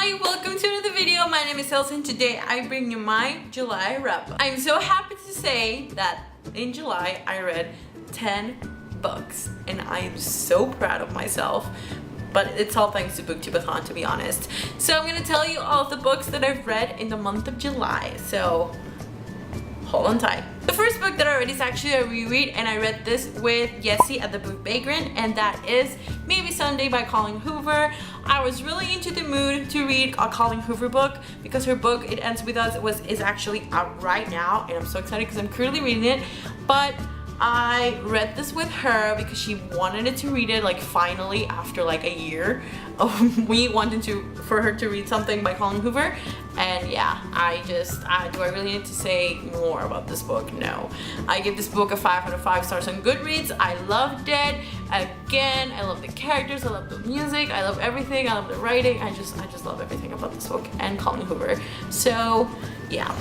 Hi, welcome to another video. My name is Elsa and today I bring you my July wrap up. I'm so happy to say that in July I read 10 books and I am so proud of myself. But it's all thanks to BOOKTUBEATHON, to be honest. So I'm gonna tell you all of the books that I've read in the month of July. So hold on tight. The first book that I read is actually a reread, and I read this with Jessie at the Book Vagrant, and that is Maybe Someday by Colleen Hoover. I was really into the mood to read a Colleen Hoover book because her book It Ends With Us is actually out right now, and I'm so excited because I'm currently reading it. But I read this with her because she wanted to read it like finally after like a year of me wanting for her to read something by Colleen Hoover. And yeah, do I really need to say more about this book? No. I give this book a 5 out of 5 stars on Goodreads. I loved it. Again, I love the characters, I love the music, I love everything, I love the writing. I just love everything about this book and Colleen Hoover. So yeah.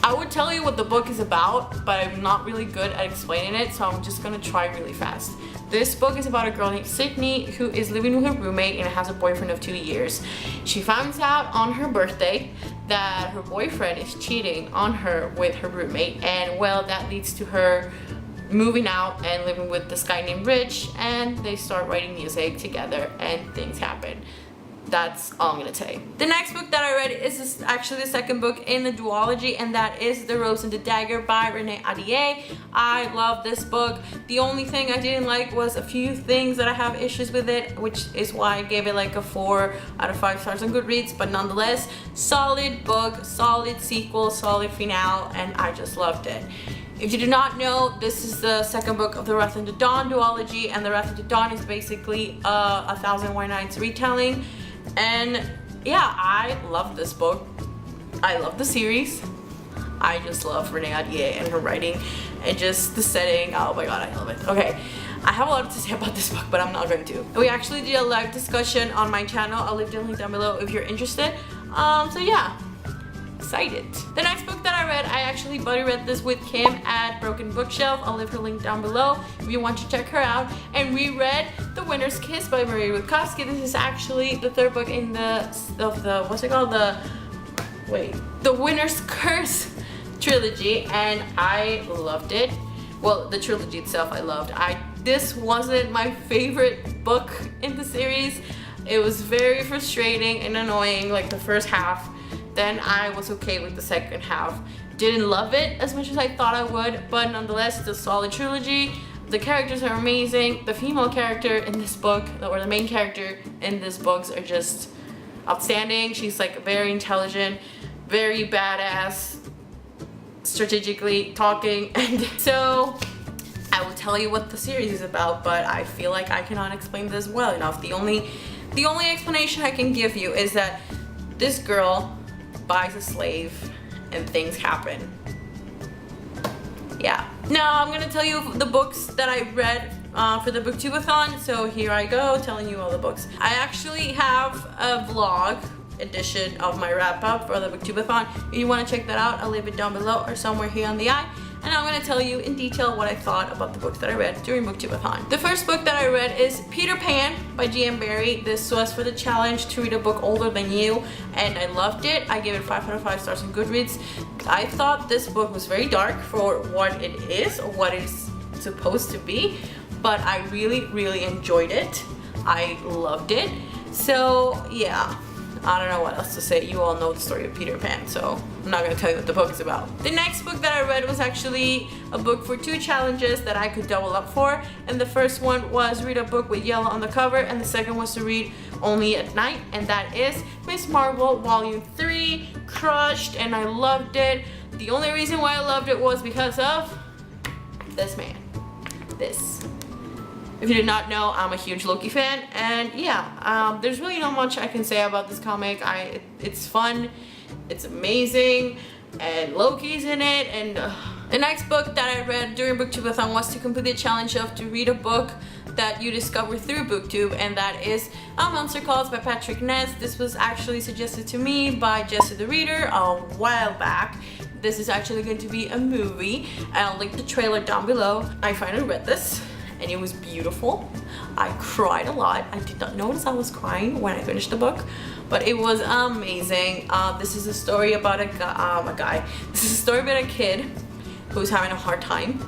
I would tell you what the book is about, but I'm not really good at explaining it, so I'm just gonna try really fast. This book is about a girl named Sydney who is living with her roommate and has a boyfriend of 2 years. She finds out on her birthday that her boyfriend is cheating on her with her roommate, and well, that leads to her moving out and living with this guy named Rich, and they start writing music together and things happen. That's all I'm gonna say. The next book that I read is actually the second book in the duology, and that is The Rose and the Dagger by Renee Ahdieh. I love this book. The only thing I didn't like was a few things that I have issues with it, which is why I gave it like a 4 out of 5 stars on Goodreads, but nonetheless, solid book, solid sequel, solid finale, and I just loved it. If you do not know, this is the second book of the Wrath of the Dawn duology, and the Wrath of the Dawn is basically a Thousand and One Nights retelling. And yeah, I love this book. I love the series. I just love Renee Ahdieh and her writing and just the setting. Oh my god, I love it. Okay, I have a lot to say about this book, but I'm not going to. We actually did a live discussion on my channel. I'll leave the link down below if you're interested. So yeah, excited. The next book that I read, I actually buddy read this with Kim at Broken Bookshelf. I'll leave her link down below if you want to check her out. And we read The Winner's Kiss by Marie Witkowski. This is actually the third book in the what's it called? The Winner's Curse trilogy, and I loved it. Well, the trilogy itself I loved. This wasn't my favorite book in the series. It was very frustrating and annoying, like the first half. Then I was okay with the second half. Didn't love it as much as I thought I would, but nonetheless, it's a solid trilogy. The characters are amazing. The female character in this book, or the main character in these books, are just outstanding. She's like very intelligent, very badass, strategically talking, and so I will tell you what the series is about, but I feel like I cannot explain this well enough. The only explanation I can give you is that this girl buys a slave and things happen. Yeah. Now I'm gonna tell you the books that I read for the BOOKTUBEATHON. So here I go, telling you all the books. I actually have a vlog edition of my wrap up for the BOOKTUBEATHON. If you want to check that out, I'll leave it down below or somewhere here on the eye. And I'm going to tell you in detail what I thought about the books that I read during BOOKTUBEATHON. The first book that I read is Peter Pan by G.M. Barrie. This was for the challenge to read a book older than you, and I loved it. I gave it 5 out of 5 stars on Goodreads. I thought this book was very dark for what it is, or what it's supposed to be, but I really enjoyed it. I loved it. So yeah, I don't know what else to say. You all know the story of Peter Pan, so I'm not going to tell you what the book is about. The next book that I read was actually a book for 2 challenges that I could double up for. And the first one was read a book with yellow on the cover, and the second was to read Only at Night, and that is Miss Marvel Volume 3. Crushed, and I loved it. The only reason why I loved it was because of this man. This. If you did not know, I'm a huge Loki fan, and yeah, there's really not much I can say about this comic. It's fun, it's amazing, and Loki's in it, and the next book that I read during BOOKTUBEATHON was to complete the challenge of to read a book that you discover through BookTube, and that is A Monster Calls by Patrick Ness. This was actually suggested to me by Jessie the Reader a while back. This is actually going to be a movie, and I'll link the trailer down below. I finally read this, and it was beautiful. I cried a lot. I did not notice I was crying when I finished the book, but it was amazing. This is a story about This is a story about a kid who's having a hard time,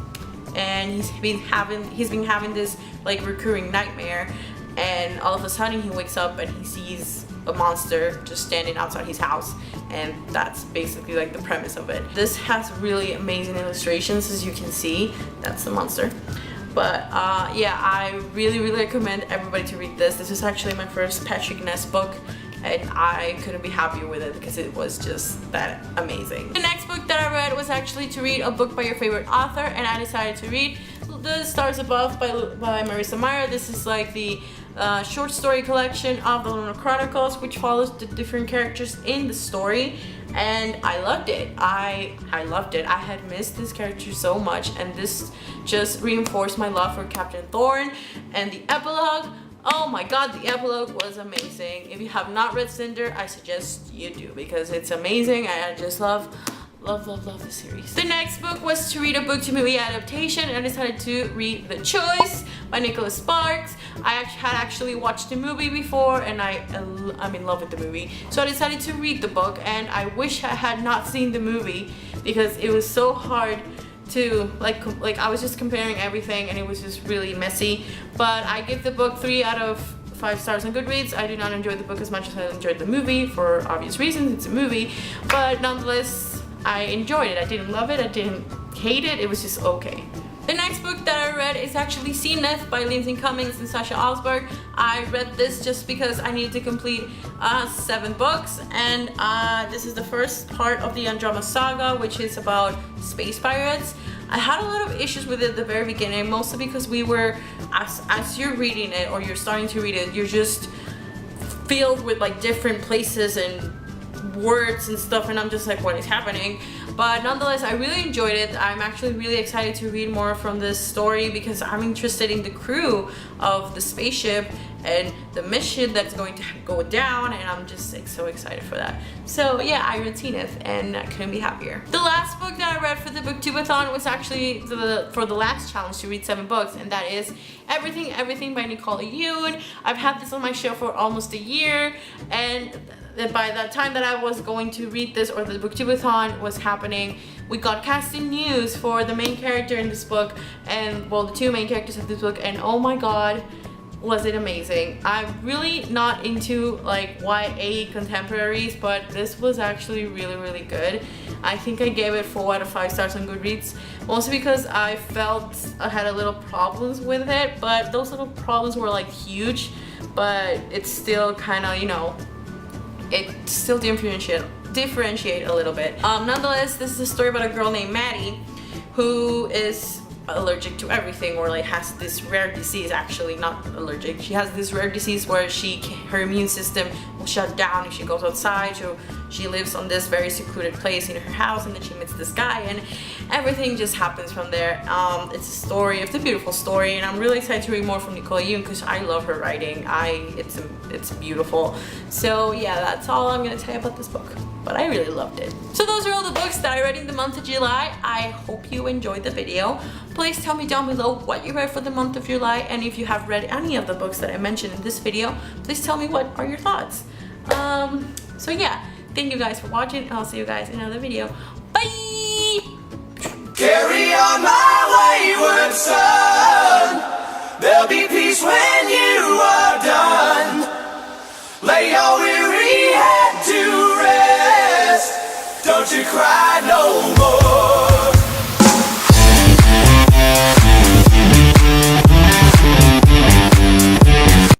and he's been having this like recurring nightmare, and all of a sudden he wakes up and he sees a monster just standing outside his house, and that's basically like the premise of it. This has really amazing illustrations, as you can see. That's the monster. But yeah, I really recommend everybody to read this. This is actually my first Patrick Ness book, and I couldn't be happier with it because it was just that amazing. The next book that I read was actually to read a book by your favorite author, and I decided to read The Stars Above by Marissa Meyer. This is like the short story collection of the Lunar Chronicles, which follows the different characters in the story, and I loved it. I loved it. I had missed this character so much, and this just reinforced my love for Captain Thorne. And the epilogue, oh my god, the epilogue was amazing. If you have not read Cinder, I suggest you do, because it's amazing, and I just love the series. The next book was to read a book to movie adaptation, and I decided to read The Choice by Nicholas Sparks. I had actually watched the movie before, and I'm in love with the movie, so I decided to read the book. And I wish I had not seen the movie, because it was so hard to like I was just comparing everything, and it was just really messy. But I give the book 3 out of 5 stars on Goodreads. I did not enjoy the book as much as I enjoyed the movie, for obvious reasons. It's a movie, but nonetheless I enjoyed it. I didn't love it, I didn't hate it, it was just okay. The next book that I read is actually Zenith by Lindsay Cummings and Sasha Alsberg. I read this just because I needed to complete 7 books, and this is the first part of the Andromeda Saga, which is about space pirates. I had a lot of issues with it at the very beginning, mostly because we were, as you're reading it or you're starting to read it, you're just filled with like different places and words and stuff, and I'm just like, what is happening? But nonetheless, I really enjoyed it. I'm actually really excited to read more from this story, because I'm interested in the crew of the spaceship and the mission that's going to go down, and I'm just like so excited for that. So yeah, I read Zenith, and I couldn't be happier. The last book that I read for the BOOKTUBEATHON was actually for the last challenge to read 7 books, and that is Everything by Nicole Yoon. I've had this on my shelf for almost a year, and by the time that I was going to read this, or the BOOKTUBEATHON was happening, we got casting news for the main character in this book, and well, the 2 main characters of this book, and oh my god, was it amazing. I'm really not into like YA contemporaries, but this was actually really good. I think I gave it 4 out of 5 stars on Goodreads, mostly because I felt I had a little problems with it, but those little problems were like huge, but it's still kind of, you know, it still differentiate a little bit. Nonetheless, this is a story about a girl named Maddie who is allergic to everything, or like has this rare disease. Actually, not allergic, she has this rare disease where her immune system will shut down if she goes outside. So she lives on this very secluded place in her house, and then she meets this guy, and everything just happens from there. It's a story, it's a beautiful story, and I'm really excited to read more from Nicole Yoon, because I love her writing. It's beautiful. So yeah, that's all I'm gonna tell you about this book, but I really loved it. So those are all the books that I read in the month of July. I hope you enjoyed the video. Please tell me down below what you read for the month of July, and if you have read any of the books that I mentioned in this video, please tell me what are your thoughts. So yeah, thank you guys for watching, and I'll see you guys in another video. Bye! Carry on my wayward son, there'll be peace when you are done. Lay your weary head to rest, don't you cry no more.